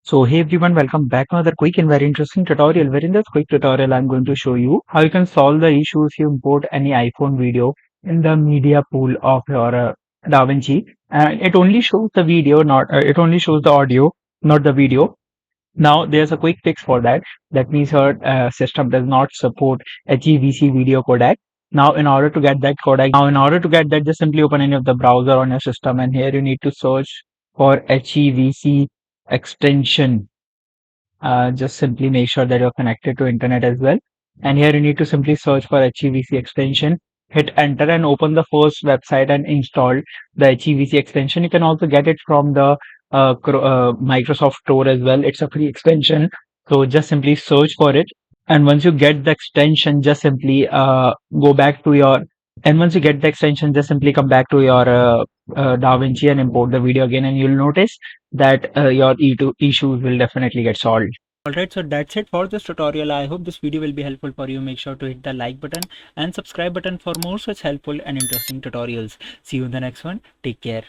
So hey everyone, welcome back to another quick and very interesting tutorial. Where in this quick tutorial, I'm going to show you how you can solve the issues you import any iPhone video in the media pool of your DaVinci. It only shows the video, not it only shows the audio, not the video. Now there's a quick fix for that. That means your system does not support HEVC video codec. Now in order to get that codec, just simply open any of the browser on your system, and here you need to search for HEVC extension. Just simply make sure that you're connected to internet as well. And here you need to simply search for HEVC extension, hit enter and open the first website and install the HEVC extension. You can also get it from the Microsoft Store as well. It's a free extension. So just simply search for it. And once you get the extension, just simply go back to your, and once you get the extension, just simply come back to your DaVinci and import the video again, and you'll notice that your issues will definitely get solved. Alright, so that's it for this tutorial. I hope this video will be helpful for you. Make sure to hit the like button and subscribe button for more such helpful and interesting tutorials. See you in the next one. Take care.